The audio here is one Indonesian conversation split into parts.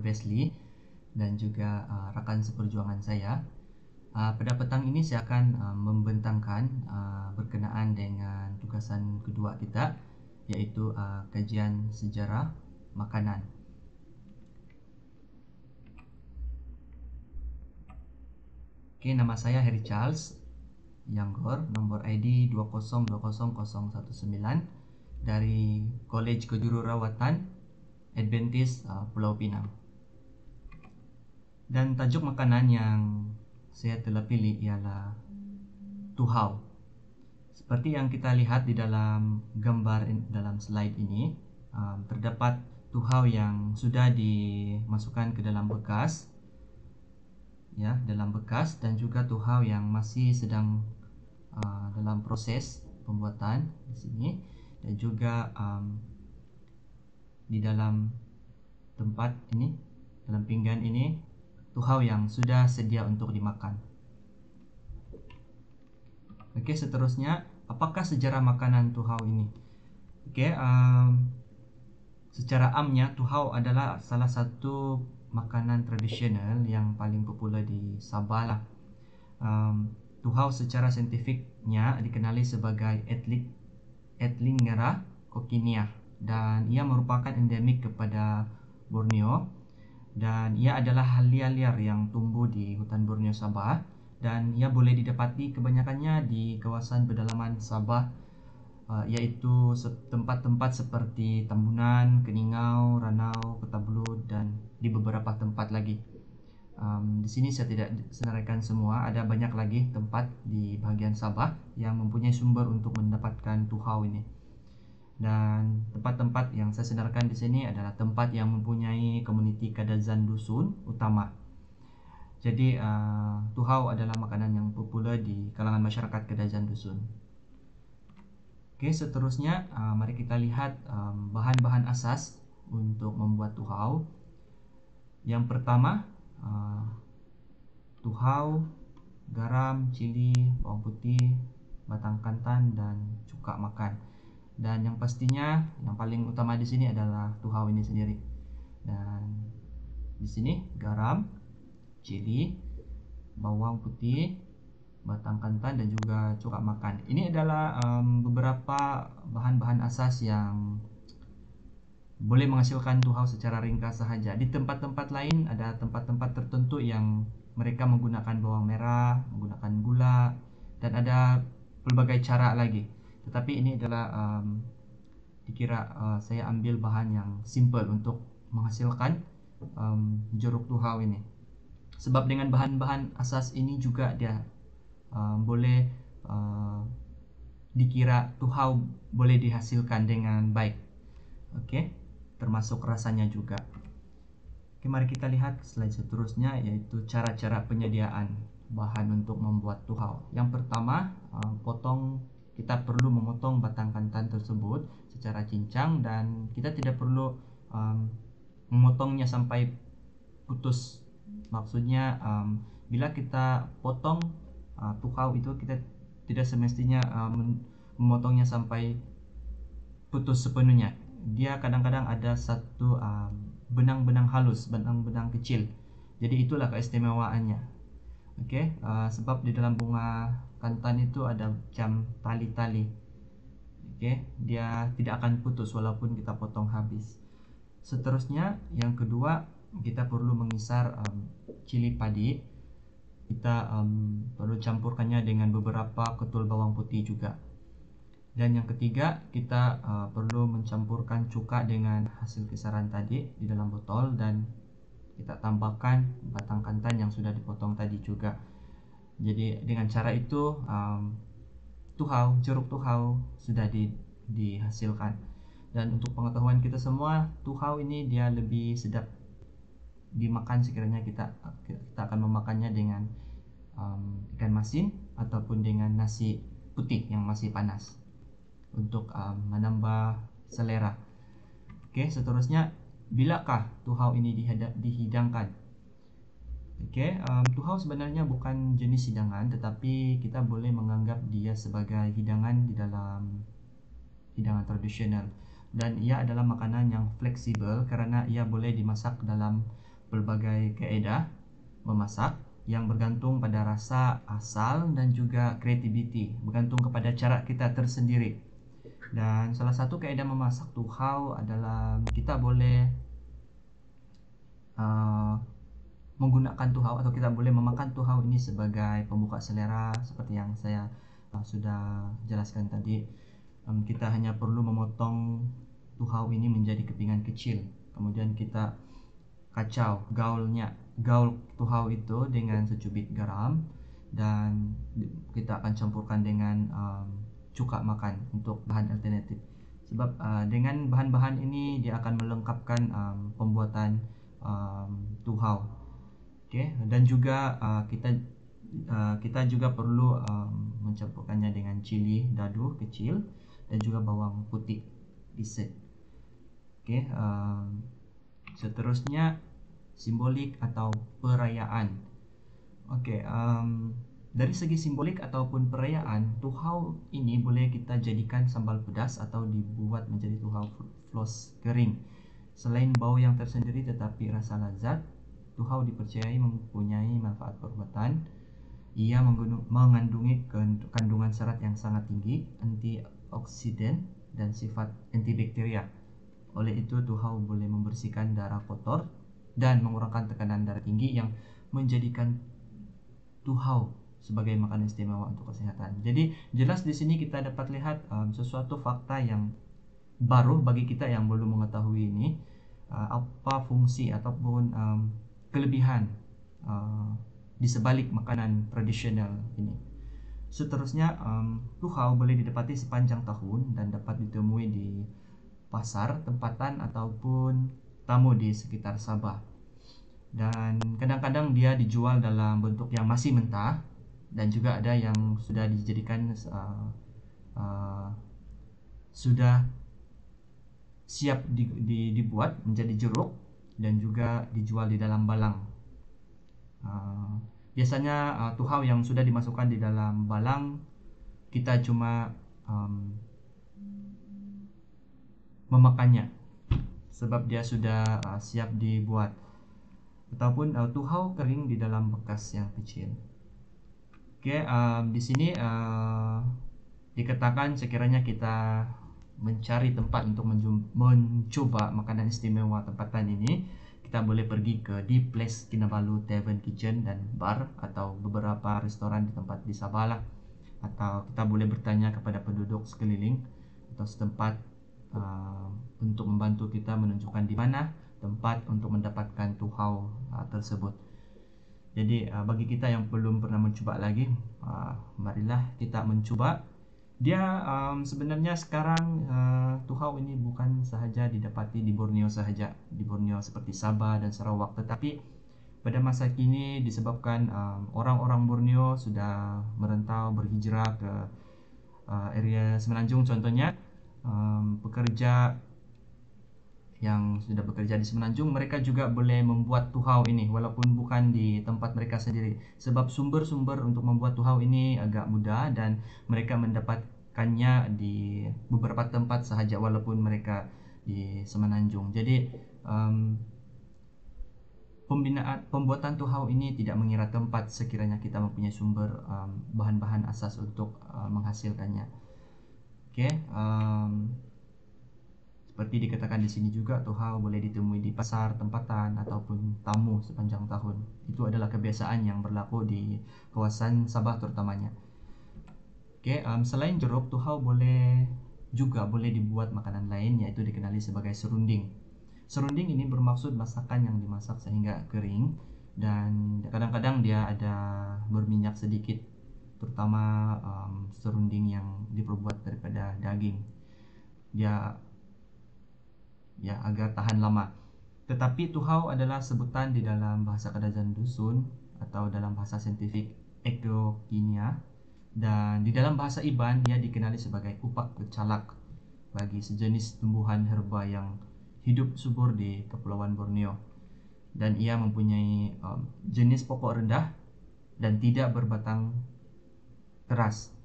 Wesley dan juga rakan seperjuangan saya. Pada petang ini saya akan membentangkan berkenaan dengan tugasan kedua kita, iaitu kajian sejarah makanan. Oke, nama saya Harry Charles Yanggor, nomor ID 2020019 dari College Kejururawatan Adventist Pulau Pinang. Dan tajuk makanan yang saya telah pilih ialah tuhau. Seperti yang kita lihat di dalam gambar dalam slide ini, terdapat tuhau yang sudah dimasukkan ke dalam bekas, ya, dalam bekas, dan juga tuhau yang masih sedang dalam proses pembuatan di sini, dan juga di dalam tempat ini, dalam pinggan ini, tuhau yang sudah sedia untuk dimakan. Oke, seterusnya, apakah sejarah makanan tuhau ini? Oke, secara amnya tuhau adalah salah satu makanan tradisional yang paling popular di Sabah lah. Tuhau secara saintifiknya dikenali sebagai Etlingera coccinea, dan ia merupakan endemik kepada Borneo, dan ia adalah halia liar yang tumbuh di hutan Borneo Sabah, dan ia boleh didapati kebanyakannya di kawasan pedalaman Sabah, yaitu tempat-tempat seperti Tambunan, Keningau, Ranau, Kota Belud, dan di beberapa tempat lagi. Di sini saya tidak senaraikan semua, ada banyak lagi tempat di bahagian Sabah yang mempunyai sumber untuk mendapatkan tuhau ini. Dan tempat-tempat yang saya senaraikan di sini adalah tempat yang mempunyai komuniti kadazan dusun utama. Jadi tuhau adalah makanan yang popular di kalangan masyarakat kadazan dusun. Oke, seterusnya mari kita lihat bahan-bahan asas untuk membuat tuhau. Yang pertama, tuhau, garam, cili, bawang putih, batang kantan, dan cuka makan. Dan yang pastinya yang paling utama di sini adalah tuhau ini sendiri. Dan di sini garam, cili, bawang putih, batang kantan, dan juga cuka makan. Ini adalah beberapa bahan-bahan asas yang boleh menghasilkan tuhau secara ringkas sahaja. Di tempat-tempat lain ada tempat-tempat tertentu yang mereka menggunakan bawang merah, menggunakan gula, dan ada pelbagai cara lagi. Tetapi ini adalah dikira saya ambil bahan yang simple untuk menghasilkan jeruk tuhau ini. Sebab dengan bahan-bahan asas ini juga dia boleh dikira tuhau boleh dihasilkan dengan baik. Oke, termasuk rasanya juga. Oke, mari kita lihat slide seterusnya, yaitu cara-cara penyediaan bahan untuk membuat tuhau. Yang pertama, kita perlu memotong batang kantan tersebut secara cincang, dan kita tidak perlu memotongnya sampai putus. Maksudnya bila kita potong tuhau itu, kita tidak semestinya memotongnya sampai putus sepenuhnya. Dia kadang-kadang ada satu benang-benang halus, benang-benang kecil. Jadi itulah keistimewaannya. Oke, sebab di dalam bunga kantan itu ada macam tali-tali. Oke, dia tidak akan putus walaupun kita potong habis. Seterusnya, yang kedua, kita perlu mengisar cili padi. Kita perlu campurkannya dengan beberapa ketul bawang putih juga. Dan yang ketiga, kita perlu mencampurkan cuka dengan hasil kisaran tadi di dalam botol, dan kita tambahkan batang kantan yang sudah dipotong tadi juga. Jadi dengan cara itu jeruk tuhau sudah dihasilkan. Dan untuk pengetahuan kita semua, tuhau ini dia lebih sedap dimakan sekiranya kita akan memakannya dengan ikan masin ataupun dengan nasi putih yang masih panas, untuk menambah selera. Oke, seterusnya, bilakah tuhau ini dihidangkan? Oke, tuhau sebenarnya bukan jenis hidangan, tetapi kita boleh menganggap dia sebagai hidangan di dalam hidangan tradisional. Dan ia adalah makanan yang fleksibel karena ia boleh dimasak dalam pelbagai kaedah memasak yang bergantung pada rasa asal dan juga kreativiti, bergantung kepada cara kita tersendiri. Dan salah satu kaedah memasak tuhau adalah kita boleh menggunakan tuhau atau kita boleh memakan tuhau ini sebagai pembuka selera seperti yang saya sudah jelaskan tadi. Kita hanya perlu memotong tuhau ini menjadi kepingan kecil, kemudian kita kacau gaul tuhau itu dengan secubit garam, dan kita akan campurkan dengan cuka makan untuk bahan alternatif. Sebab dengan bahan-bahan ini dia akan melengkapkan pembuatan tuhau. Dan juga kita juga perlu mencampurkannya dengan cili dadu kecil dan juga bawang putih diset. Seterusnya simbolik atau perayaan. Dari segi simbolik ataupun perayaan, tuhau ini boleh kita jadikan sambal pedas atau dibuat menjadi tuhau floss kering. Selain bau yang tersendiri tetapi rasa lezat, tuhau dipercayai mempunyai manfaat perubatan. Ia mengandungi kandungan serat yang sangat tinggi, antioksidan dan sifat antibakteria. Oleh itu, tuhau boleh membersihkan darah kotor dan mengurangkan tekanan darah tinggi, yang menjadikan tuhau sebagai makanan istimewa untuk kesehatan. Jadi jelas di sini kita dapat lihat sesuatu fakta yang baru bagi kita yang belum mengetahui ini, apa fungsi ataupun kelebihan di sebalik makanan tradisional ini. Seterusnya, tuhau boleh didapati sepanjang tahun dan dapat ditemui di pasar tempatan ataupun tamu di sekitar Sabah. Dan kadang-kadang dia dijual dalam bentuk yang masih mentah, dan juga ada yang sudah dijadikan sudah siap dibuat menjadi jeruk dan juga dijual di dalam balang. Biasanya tuhau yang sudah dimasukkan di dalam balang, kita cuma memakannya sebab dia sudah siap dibuat, ataupun tuhau kering di dalam bekas yang kecil. Di sini dikatakan sekiranya kita mencari tempat untuk mencoba makanan istimewa tempatan ini, kita boleh pergi ke The Place Kinabalu Tavern Kitchen dan Bar atau beberapa restoran di tempat di Sabah lah. Atau kita boleh bertanya kepada penduduk sekeliling atau setempat untuk membantu kita menunjukkan di mana tempat untuk mendapatkan tuhau tersebut. Jadi bagi kita yang belum pernah mencoba lagi, marilah kita mencoba. Dia sebenarnya sekarang tuhau ini bukan sahaja didapati di Borneo sahaja, di Borneo seperti Sabah dan Sarawak, tetapi pada masa kini disebabkan orang-orang Borneo sudah merantau berhijrah ke area Semenanjung contohnya, pekerja yang sudah bekerja di Semenanjung, mereka juga boleh membuat tuhau ini walaupun bukan di tempat mereka sendiri, sebab sumber-sumber untuk membuat tuhau ini agak mudah dan mereka mendapatkannya di beberapa tempat sahaja walaupun mereka di Semenanjung. Jadi pembuatan tuhau ini tidak mengira tempat sekiranya kita mempunyai sumber bahan-bahan asas untuk menghasilkannya. Seperti dikatakan di sini juga, tuhau boleh ditemui di pasar tempatan ataupun tamu sepanjang tahun. Itu adalah kebiasaan yang berlaku di kawasan Sabah terutamanya. Selain jeruk, tuhau boleh dibuat makanan lain, yaitu dikenali sebagai serunding. Serunding ini bermaksud masakan yang dimasak sehingga kering, dan kadang-kadang dia ada berminyak sedikit, terutama serunding yang diperbuat daripada daging. Dia agar tahan lama. Tetapi tuhau adalah sebutan di dalam bahasa Kadazan Dusun atau dalam bahasa saintifik Ecokinia, dan di dalam bahasa Iban ia dikenali sebagai upak kecalak bagi sejenis tumbuhan herba yang hidup subur di Kepulauan Borneo, dan ia mempunyai jenis pokok rendah dan tidak berbatang keras.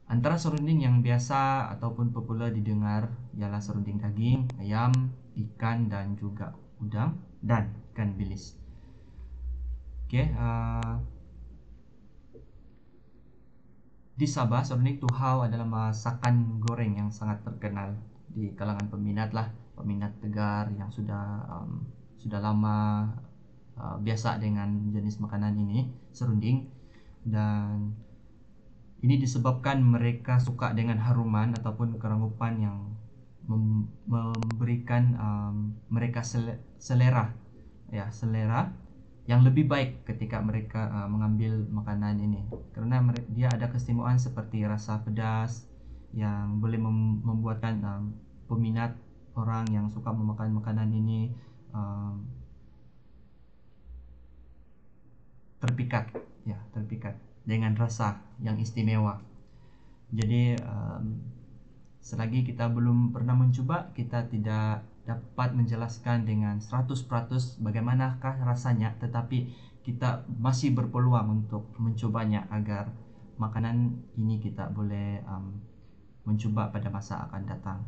Antara serunding yang biasa ataupun popular didengar ialah serunding daging ayam, ikan dan juga udang dan ikan bilis. Oke, di Sabah, serunding tuhau adalah masakan goreng yang sangat terkenal di kalangan peminat Tegar yang sudah lama biasa dengan jenis makanan ini, serunding. Dan ini disebabkan mereka suka dengan haruman ataupun kerangupan yang memberikan mereka selera yang lebih baik ketika mereka mengambil makanan ini, karena dia ada keistimewaan seperti rasa pedas yang boleh membuatkan peminat orang yang suka memakan makanan ini terpikat dengan rasa yang istimewa. Jadi selagi kita belum pernah mencoba, kita tidak dapat menjelaskan dengan 100% bagaimanakah rasanya, tetapi kita masih berpeluang untuk mencobanya agar makanan ini kita boleh mencoba pada masa akan datang.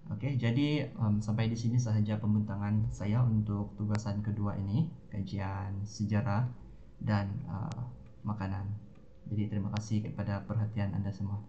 Oke, jadi sampai di sini sahaja pembentangan saya untuk tugasan kedua ini, kajian sejarah dan makanan. Jadi terima kasih kepada perhatian Anda semua.